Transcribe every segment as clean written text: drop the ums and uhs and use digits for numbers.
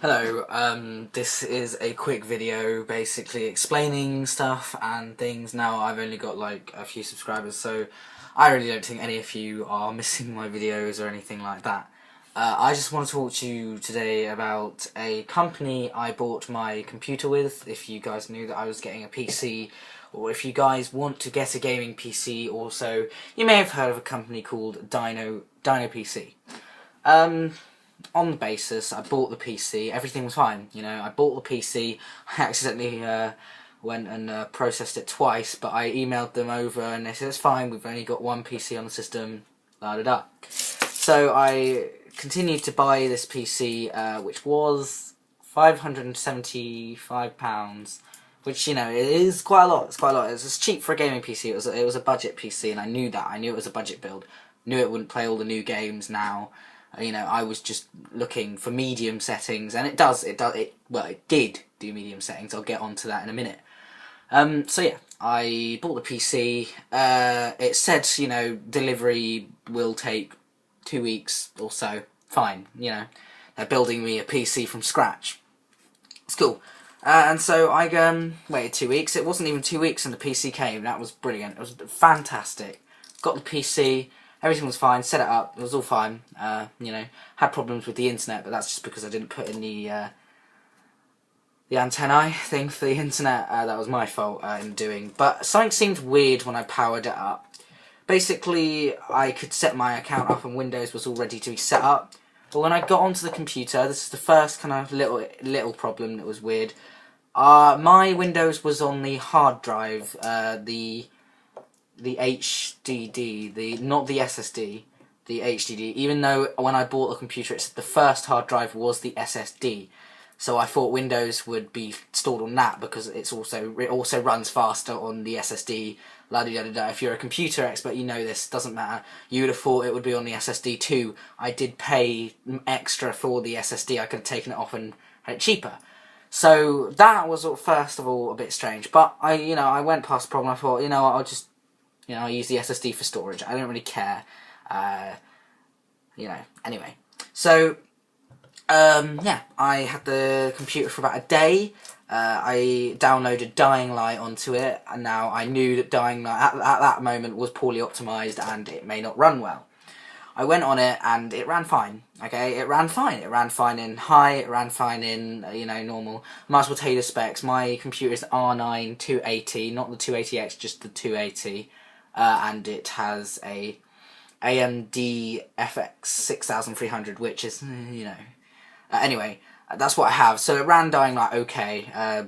Hello, this is a quick video basically explaining stuff and things. Now I've only got like a few subscribers, so I really don't think any of you are missing my videos or anything like that. I just want to talk to you today about a company I bought my computer with. If you guys knew that I was getting a PC, or if you guys want to get a gaming PC also, you may have heard of a company called Dino PC. On the basis, I bought the PC, everything was fine, you know, I bought the PC, I accidentally went and processed it twice, but I emailed them over and they said it's fine, we've only got one PC on the system, la da da. So I continued to buy this PC, which was £575, which, you know, it is quite a lot, it's cheap for a gaming PC, it was a budget PC, and I knew that, I knew it was a budget build, knew it wouldn't play all the new games now. You know, I was just looking for medium settings, and it did do medium settings. I'll get onto that in a minute. So yeah, I bought the PC. It said, you know, delivery will take 2 weeks or so. Fine, you know, they're building me a PC from scratch. It's cool. And so I waited 2 weeks. It wasn't even 2 weeks, and the PC came. That was brilliant. It was fantastic. Got the PC. Everything was fine, set it up, it was all fine, you know, had problems with the internet, but that's just because I didn't put in the antennae thing for the internet. That was my fault in doing, but something seemed weird when I powered it up. Basically, I could set my account up and Windows was all ready to be set up, but when I got onto the computer, this is the first kind of little problem that was weird. My Windows was on the hard drive, the HDD, not the SSD, the HDD, even though when I bought the computer it said the first hard drive was the SSD, so I thought Windows would be stored on that because it also runs faster on the SSD, la-di-da-da-da. If you're a computer expert, you know this, doesn't matter, you would have thought it would be on the SSD too. I did pay extra for the SSD, I could have taken it off and had it cheaper. So that was first of all a bit strange, but I went past the problem. I thought, you know what, I'll use the SSD for storage. I don't really care. Anyway. So, yeah, I had the computer for about a day. I downloaded Dying Light onto it, and now I knew that Dying Light at that moment was poorly optimised and it may not run well. I went on it and it ran fine. Okay, it ran fine. It ran fine in high, it ran fine in, normal. Might as well tell you the specs. My computer is R9 280, not the 280X, just the 280. And it has a AMD FX 6300, which is, anyway, that's what I have. So it ran Dying Light okay, I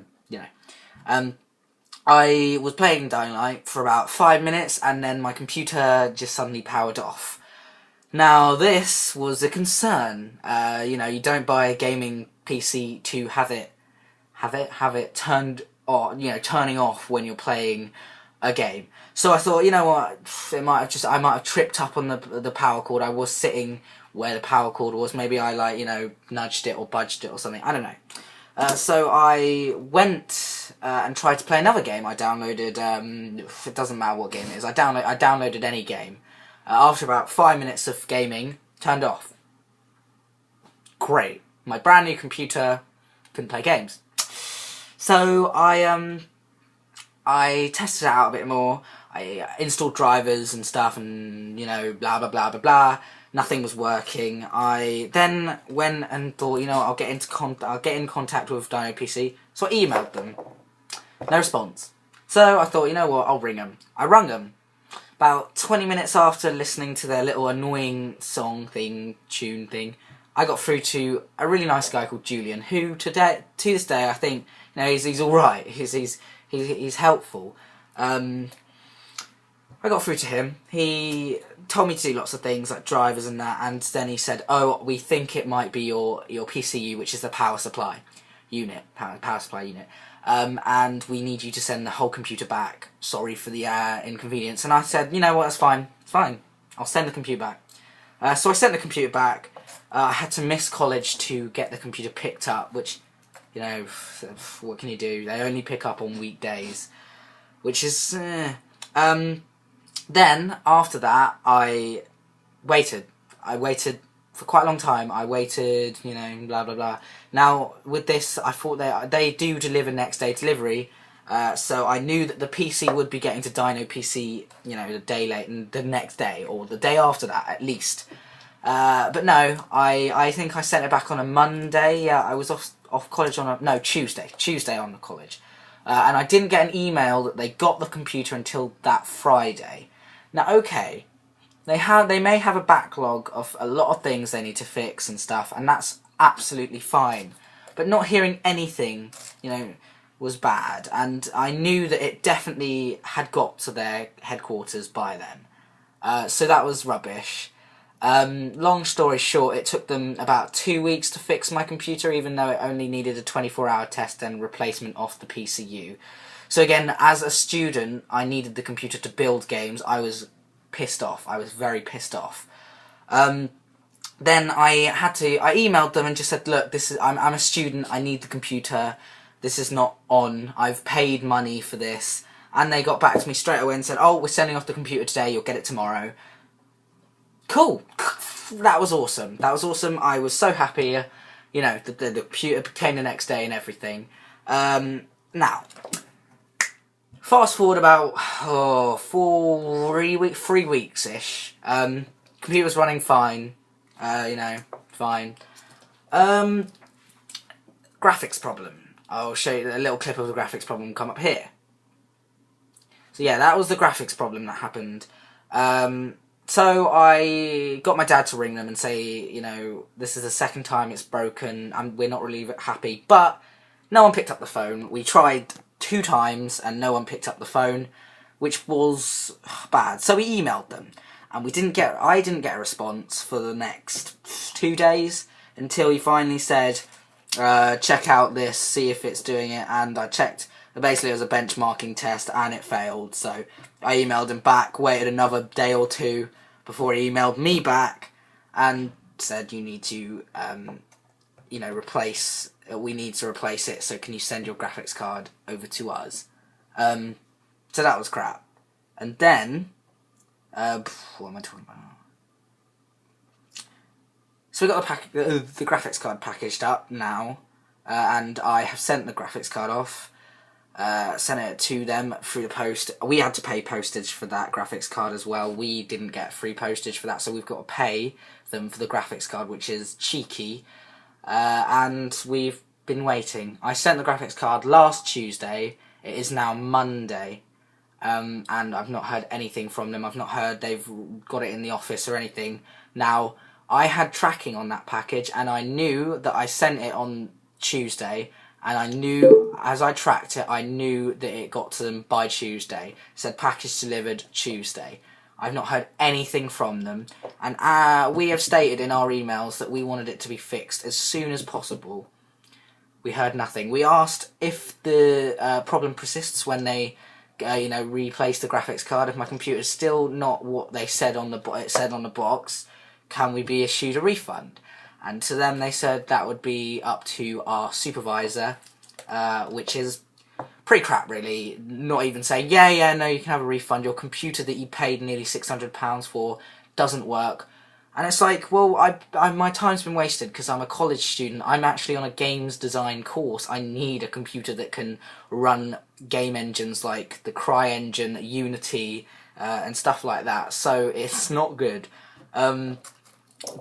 was playing Dying Light for about 5 minutes, and then my computer just suddenly powered off. Now, this was a concern. You don't buy a gaming PC to have it turned on, turning off when you're playing a game. So I thought, you know what, I might have tripped up on the power cord. I was sitting where the power cord was. Maybe I nudged it or budged it or something. I don't know. So I went and tried to play another game. I downloaded. It doesn't matter what game it is. I downloaded any game. After about 5 minutes of gaming, turned off. Great. My brand new computer couldn't play games. So I tested it out a bit more. I installed drivers and stuff, and blah blah blah blah blah. Nothing was working. I then went and thought, I'll get in contact with Dino PC. So I emailed them. No response. So I thought, you know what, I'll ring them. I rung them. About 20 minutes after listening to their little annoying tune thing, I got through to a really nice guy called Julian, who to this day I think he's all right. He's helpful. I got through to him. He told me to do lots of things like drivers and that, and then he said, "Oh, we think it might be your PCU, which is the power supply unit, power supply unit, and we need you to send the whole computer back. Sorry for the inconvenience." And I said, "You know what? That's fine. It's fine. I'll send the computer back." So I sent the computer back. I had to miss college to get the computer picked up, which, what can you do? They only pick up on weekdays, which is. Then after that, I waited for quite a long time. I waited, you know, blah blah blah. Now with this, I thought they do deliver next day delivery, so I knew that the PC would be getting to Dino PC, you know, the day late and the next day or the day after that at least. But no, I think I sent it back on a Monday. Yeah, I was off college on Tuesday on the college, and I didn't get an email that they got the computer until that Friday. Now, okay. They may have a backlog of a lot of things they need to fix and stuff, and that's absolutely fine. But not hearing anything, you know, was bad, and I knew that it definitely had got to their headquarters by then. So that was rubbish. Long story short, it took them about 2 weeks to fix my computer, even though it only needed a 24-hour test and replacement off the PCU. So again, as a student, I needed the computer to build games. I was pissed off. I was very pissed off. Then I emailed them and just said, look, I'm a student, I need the computer, this is not on, I've paid money for this. And they got back to me straight away and said, oh, we're sending off the computer today, you'll get it tomorrow. Cool. That was awesome. That was awesome. I was so happy, you know, the computer came the next day and everything. Now, fast forward about 3 weeks-ish. Computer was running fine. You know, fine. Graphics problem. I'll show you a little clip of the graphics problem come up here. So yeah, that was the graphics problem that happened. So I got my dad to ring them and say, you know, this is the second time it's broken, and we're not really happy. But no one picked up the phone. We tried 2 times and no one picked up the phone, which was bad. So we emailed them, and I didn't get a response for the next 2 days until he finally said, check out this, see if it's doing it. And I checked. Basically, it was a benchmarking test and it failed. So I emailed him back, waited another day or 2 before he emailed me back and said, you need to, you know, we need to replace it, so can you send your graphics card over to us? So that was crap. And then, what am I talking about? So we got the graphics card packaged up now, and I have sent the graphics card off, sent it to them through the post. We had to pay postage for that graphics card as well. We didn't get free postage for that, so we've got to pay them for the graphics card, which is cheeky. And we've been waiting. I sent the graphics card last Tuesday. It is now Monday, and I've not heard anything from them. I've not heard they've got it in the office or anything. Now, I had tracking on that package, and I knew that I sent it on Tuesday, and I knew, as I tracked it, I knew that it got to them by Tuesday. It said package delivered Tuesday. I've not heard anything from them, and we have stated in our emails that we wanted it to be fixed as soon as possible. We heard nothing. We asked if the problem persists when they, you know, replace the graphics card. If my computer is still not what they said on the box, can we be issued a refund? And to them, they said that would be up to our supervisor, which is pretty crap, really. Not even saying, yeah, no, you can have a refund. Your computer that you paid nearly £600 for doesn't work. And it's like, well, my time's been wasted because I'm a college student. I'm actually on a games design course. I need a computer that can run game engines like the CryEngine, Unity, and stuff like that. So it's not good.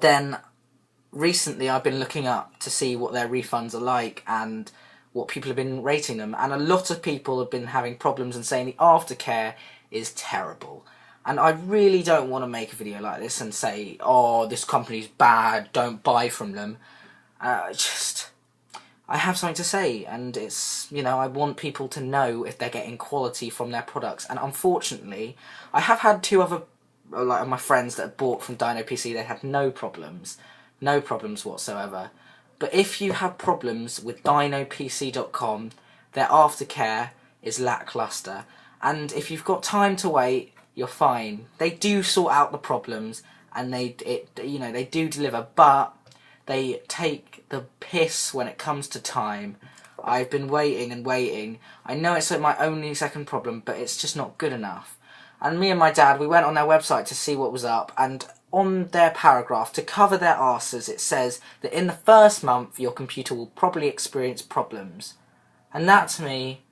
Then recently I've been looking up to see what their refunds are like and what people have been rating them, and a lot of people have been having problems and saying the aftercare is terrible. And I really don't want to make a video like this and say, oh, this company's bad, don't buy from them. I have something to say, and it's, you know, I want people to know if they're getting quality from their products. And unfortunately, I have had 2 other, like, my friends that have bought from Dino PC. They had no problems whatsoever. But if you have problems with dinopc.com, their aftercare is lackluster. And if you've got time to wait, you're fine. They do sort out the problems, and they do deliver, but they take the piss when it comes to time. I've been waiting and waiting. I know it's like my only second problem, but it's just not good enough. And me and my dad, we went on their website to see what was up, and on their paragraph, to cover their arses, it says that in the first month your computer will probably experience problems. And that, to me,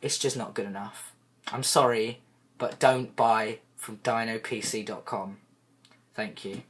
it's just not good enough. I'm sorry, but don't buy from dinopc.com. Thank you.